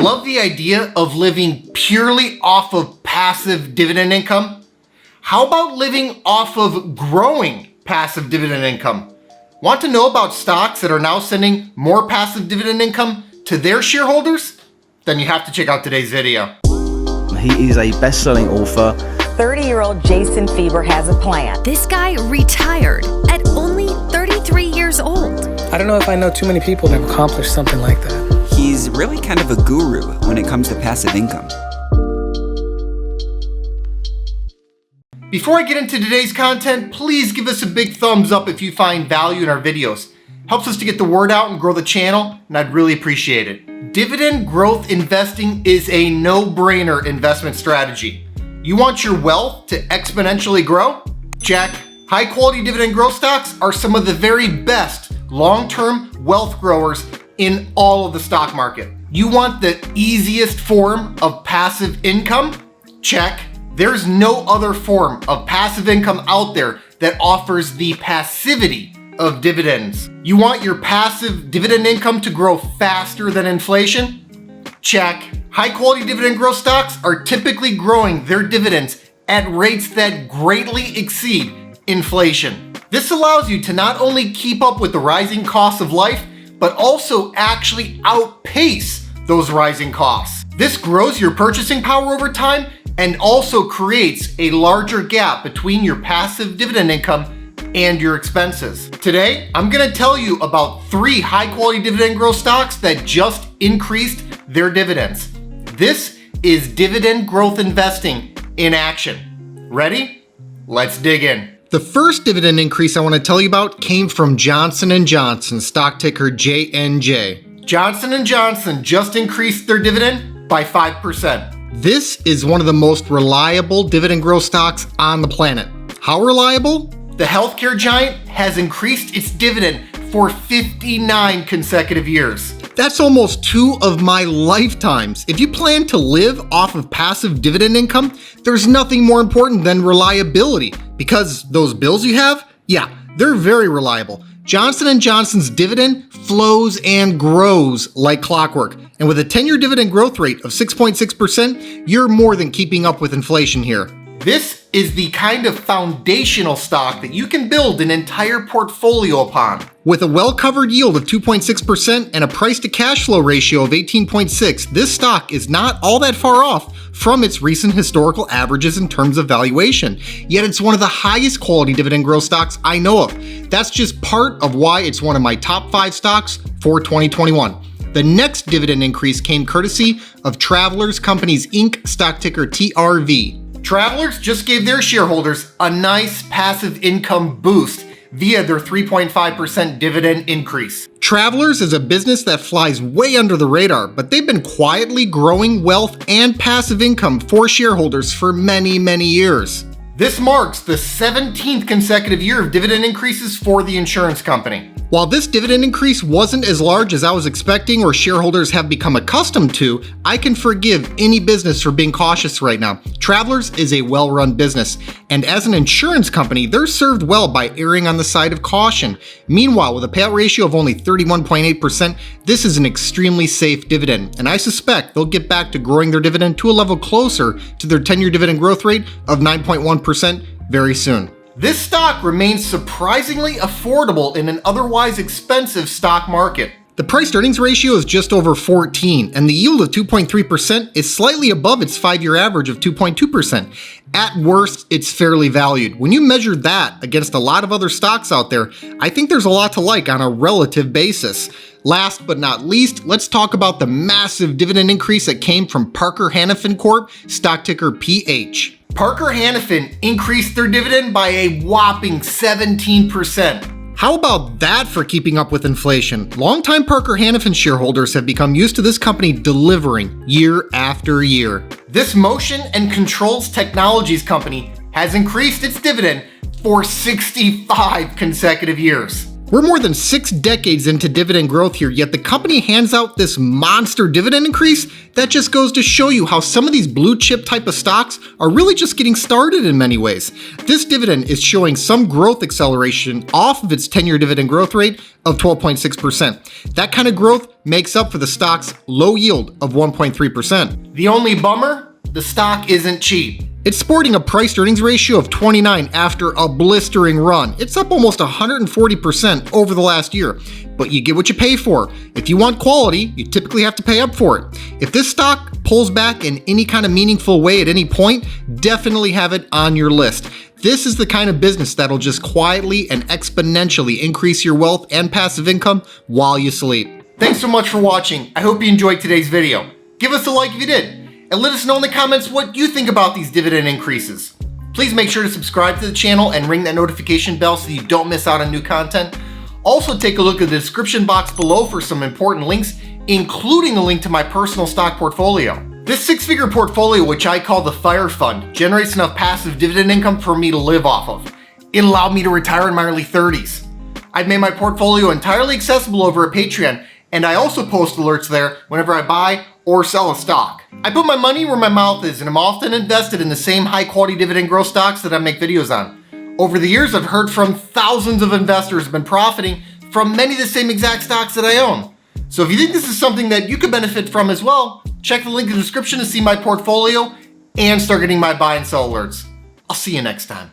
Love the idea of living purely off of passive dividend income? How about living off of growing passive dividend income? Want to know about stocks that are now sending more passive dividend income to their shareholders? Then you have to check out today's video. He is a best-selling author. 30-year-old Jason Fieber has a plan. This guy retired at only 33 years old. I don't know if I know too many people that have accomplished something like that. He's really kind of a guru when it comes to passive income. Before I get into today's content, please give us a big thumbs up if you find value in our videos. Helps us to get the word out and grow the channel, and I'd really appreciate it. Dividend growth investing is a no-brainer investment strategy. You want your wealth to exponentially grow? Check. High-quality dividend growth stocks are some of the very best long-term wealth growers in all of the stock market. You want the easiest form of passive income? Check. There's no other form of passive income out there that offers the passivity of dividends. You want your passive dividend income to grow faster than inflation? Check. High-quality dividend growth stocks are typically growing their dividends at rates that greatly exceed inflation. This allows you to not only keep up with the rising costs of life, but also actually outpace those rising costs. This grows your purchasing power over time and also creates a larger gap between your passive dividend income and your expenses. Today, I'm gonna tell you about 3 high-quality dividend growth stocks that just increased their dividends. This is dividend growth investing in action. Ready? Let's dig in. The first dividend increase I want to tell you about came from Johnson & Johnson, stock ticker JNJ. Johnson & Johnson just increased their dividend by 5%. This is one of the most reliable dividend growth stocks on the planet. How reliable? The healthcare giant has increased its dividend for 59 consecutive years. That's almost 2 of my lifetimes. If you plan to live off of passive dividend income, there's nothing more important than reliability, because those bills you have, yeah, they're very reliable. Johnson & Johnson's dividend flows and grows like clockwork. And with a 10-year dividend growth rate of 6.6%, you're more than keeping up with inflation here. This is the kind of foundational stock that you can build an entire portfolio upon. With a well-covered yield of 2.6% and a price-to-cash flow ratio of 18.6, this stock is not all that far off from its recent historical averages in terms of valuation. Yet it's one of the highest quality dividend growth stocks I know of. That's just part of why it's one of my top 5 stocks for 2021. The next dividend increase came courtesy of Travelers Companies Inc. stock ticker TRV. Travelers just gave their shareholders a nice passive income boost via their 3.5% dividend increase. Travelers is a business that flies way under the radar, but they've been quietly growing wealth and passive income for shareholders for many, many years. This marks the 17th consecutive year of dividend increases for the insurance company. While this dividend increase wasn't as large as I was expecting or shareholders have become accustomed to, I can forgive any business for being cautious right now. Travelers is a well-run business, and as an insurance company, they're served well by erring on the side of caution. Meanwhile, with a payout ratio of only 31.8%, this is an extremely safe dividend, and I suspect they'll get back to growing their dividend to a level closer to their 10-year dividend growth rate of 9.1% very soon. This stock remains surprisingly affordable in an otherwise expensive stock market. The price-to-earnings ratio is just over 14, and the yield of 2.3% is slightly above its 5-year average of 2.2%. At worst, it's fairly valued. When you measure that against a lot of other stocks out there, I think there's a lot to like on a relative basis. Last but not least, let's talk about the massive dividend increase that came from Parker Hannifin Corp, stock ticker PH. Parker Hannifin increased their dividend by a whopping 17%. How about that for keeping up with inflation? Longtime Parker Hannifin shareholders have become used to this company delivering year after year. This motion and controls technologies company has increased its dividend for 65 consecutive years. We're more than 6 decades into dividend growth here, yet the company hands out this monster dividend increase. That just goes to show you how some of these blue chip type of stocks are really just getting started in many ways. This dividend is showing some growth acceleration off of its 10-year dividend growth rate of 12.6%. That kind of growth makes up for the stock's low yield of 1.3%. The only bummer? The stock isn't cheap. It's sporting a price-to-earnings ratio of 29 after a blistering run. It's up almost 140% over the last year. But you get what you pay for. If you want quality, you typically have to pay up for it. If this stock pulls back in any kind of meaningful way at any point, definitely have it on your list. This is the kind of business that'll just quietly and exponentially increase your wealth and passive income while you sleep. Thanks so much for watching. I hope you enjoyed today's video. Give us a like if you did. And let us know in the comments what you think about these dividend increases. Please make sure to subscribe to the channel and ring that notification bell so you don't miss out on new content. Also take a look at the description box below for some important links, including a link to my personal stock portfolio. This 6-figure portfolio, which I call the Fire Fund, generates enough passive dividend income for me to live off of. It allowed me to retire in my early 30s. I've made my portfolio entirely accessible over at Patreon, and I also post alerts there whenever I buy or sell a stock. I put my money where my mouth is, and I'm often invested in the same high-quality dividend growth stocks that I make videos on. Over the years, I've heard from thousands of investors who have been profiting from many of the same exact stocks that I own. So if you think this is something that you could benefit from as well, check the link in the description to see my portfolio and start getting my buy and sell alerts. I'll see you next time.